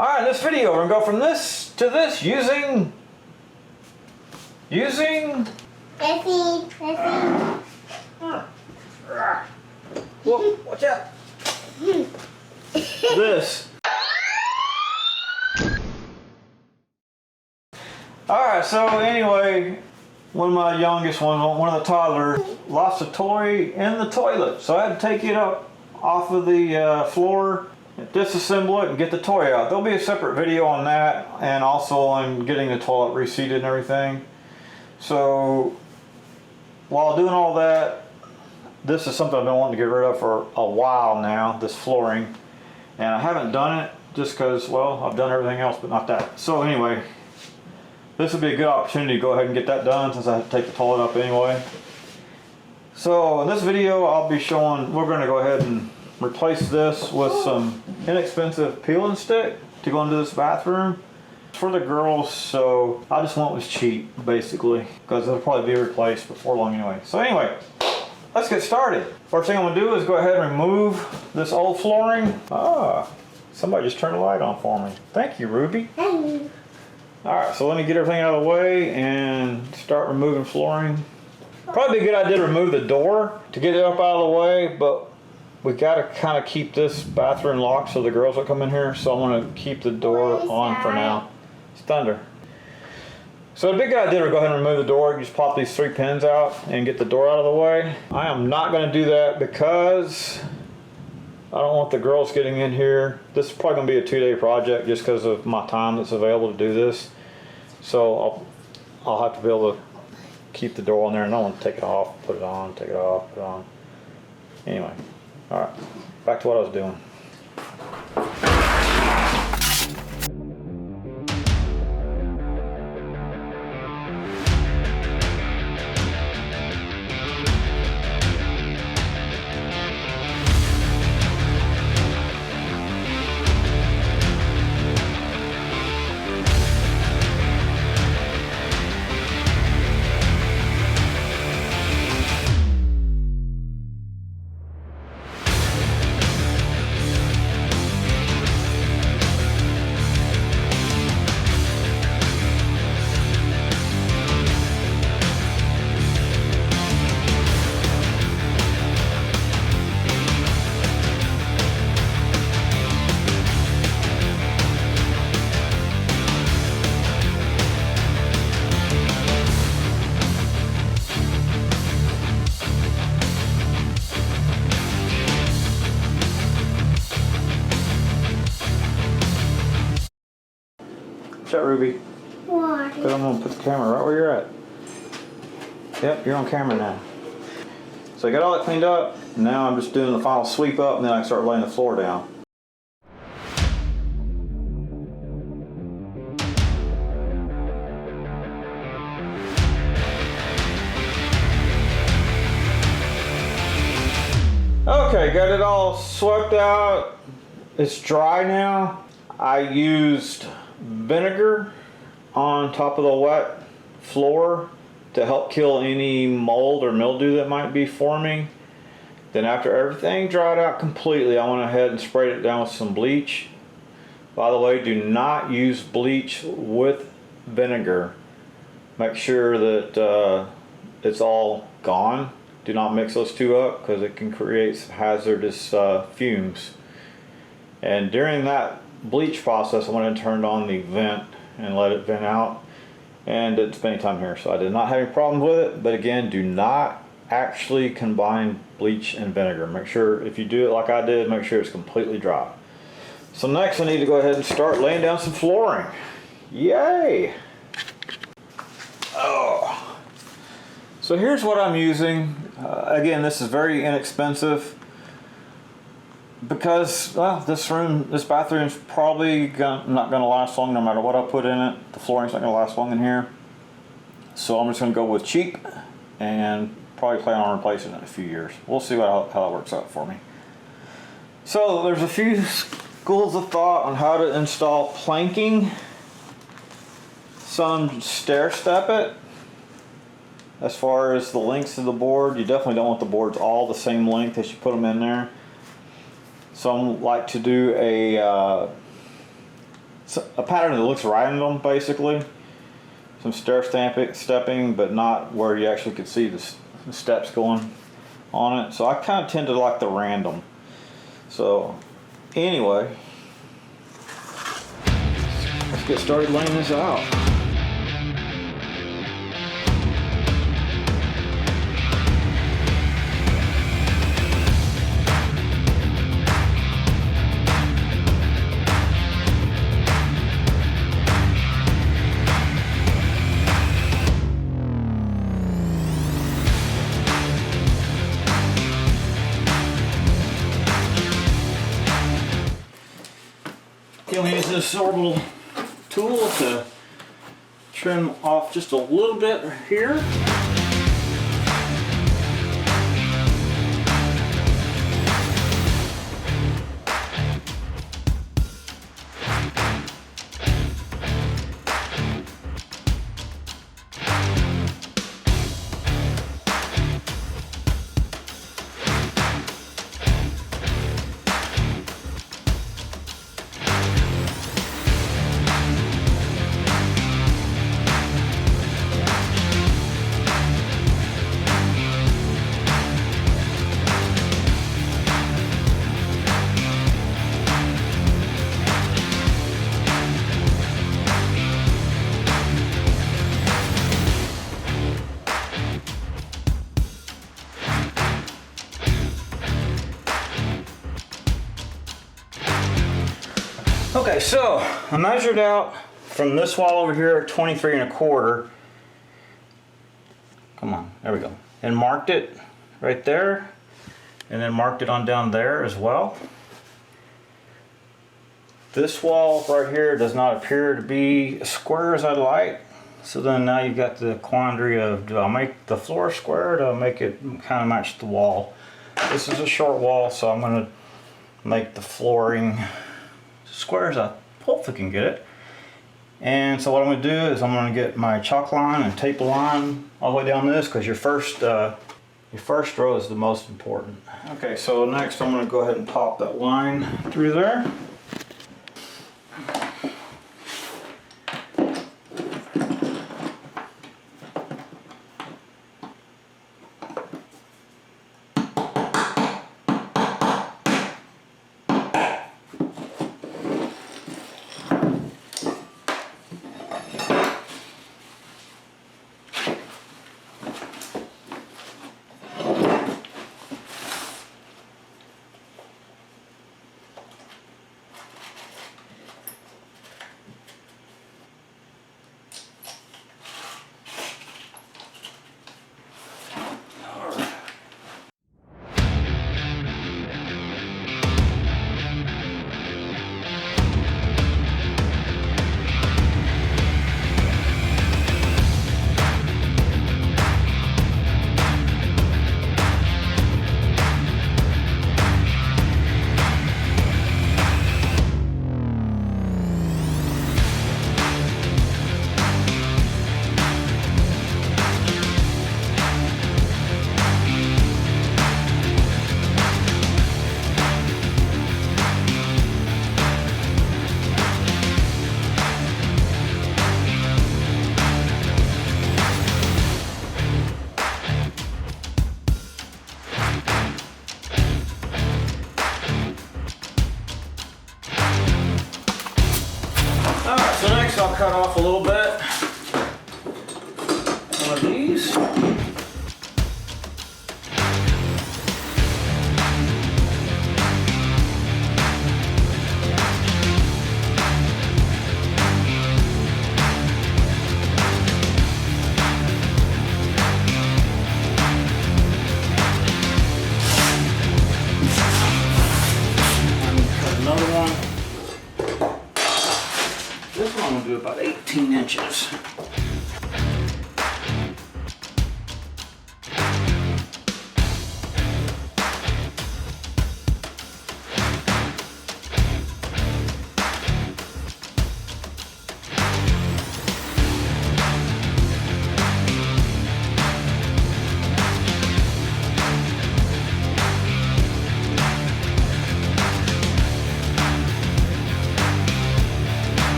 Alright, in this video we're going to go from this to this using... Whoa, watch out! This. Alright, so anyway, one of my youngest ones, one of the toddlers, lost a toy in the toilet. So I had to take it up off of the floor, disassemble it, and get the toy out. There'll be a separate video on that, and also on getting the toilet reseated and everything. So while doing all that, this is something I've been wanting to get rid of for a while now, this flooring. And I haven't done it just because, well, I've done everything else but not that. So anyway, this would be a good opportunity to go ahead and get that done since I have to take the toilet up anyway. So in this video I'll be showing, we're going to go ahead and replace this with some inexpensive peeling stick to go into this bathroom. For the girls, so I just want it was cheap basically, because it'll probably be replaced before long anyway. So anyway, let's get started. First thing I'm going to do is go ahead and remove this old flooring. Ah, somebody just turned the light on for me. Thank you, Ruby. Alright, so let me get everything out of the way and start removing flooring. Probably be a good idea to remove the door to get it up out of the way, but we got to kind of keep this bathroom locked so the girls will come in here. So I'm going to keep the door on for now. It's thunder. So it'd be a good idea to go ahead and remove the door. You just pop these 3 pins out and get the door out of the way. I am not going to do that because I don't want the girls getting in here. This is probably going to be a 2-day project just because of my time that's available to do this. So I'll have to be able to keep the door on there, and I don't want to take it off, put it on, take it off, put it on. Anyway, all right, back to what I was doing. Shut, Ruby. Why? Because I'm going to put the camera right where you're at. Yep, you're on camera now. So I got all that cleaned up. Now I'm just doing the final sweep up, and then I can start laying the floor down. Okay, got it all swept out. It's dry now. I used vinegar on top of the wet floor to help kill any mold or mildew that might be forming. Then after everything dried out completely, I went ahead and sprayed it down with some bleach. By the way, do not use bleach with vinegar. Make sure that it's all gone. Do not mix those two up because it can create hazardous fumes. And during that bleach process, I went and turned on the vent and let it vent out, and didn't spend any time here, so I did not have any problems with it. But again, do not actually combine bleach and vinegar. Make sure, if you do it like I did, make sure it's completely dry. So next I need to go ahead and start laying down some flooring. Yay! Oh, so here's what I'm using. Again, this is very inexpensive, because, well, this bathroom's probably not going to last long no matter what I put in it. The flooring's not going to last long in here. So I'm just going to go with cheap and probably plan on replacing it in a few years. We'll see how that works out for me. So there's a few schools of thought on how to install planking. Some stair step it. As far as the lengths of the board, you definitely don't want the boards all the same length as you put them in there. Some like to do a a pattern that looks random, basically. Some stepping, but not where you actually could see the steps going on it. So I kind of tend to like the random. So anyway, let's get started laying this out. I'm going to use this orbital tool to trim off just a little bit here. Okay, so I measured out from this wall over here 23 1/4. Come on, there we go. And marked it right there, and then marked it on down there as well. This wall right here does not appear to be as square as I'd like. So then now you've got the quandary of, do I make the floor square or do I make it kind of match the wall? This is a short wall, so I'm going to make the flooring square as I hopefully can get it. And so what I'm going to do is I'm going to get my chalk line and tape a line all the way down this, because your first row is the most important. Okay, so next I'm going to go ahead and pop that line through there. So next I'll cut off a little bit, one of these. This one will do about 18 inches.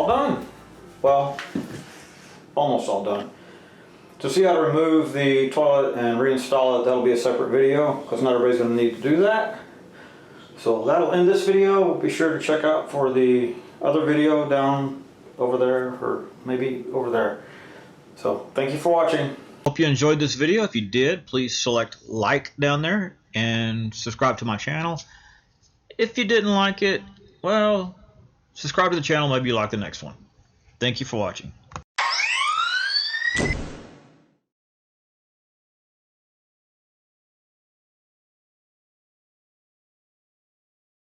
all done. Well, almost all done. To see how to remove the toilet and reinstall it, that'll be a separate video because not everybody's going to need to do that. So that'll end this video. Be sure to check out for the other video down over there, or maybe over there. So thank you for watching. Hope you enjoyed this video. If you did, please select like down there and subscribe to my channel. If you didn't like it, well, subscribe to the channel, maybe you like the next one. Thank you for watching.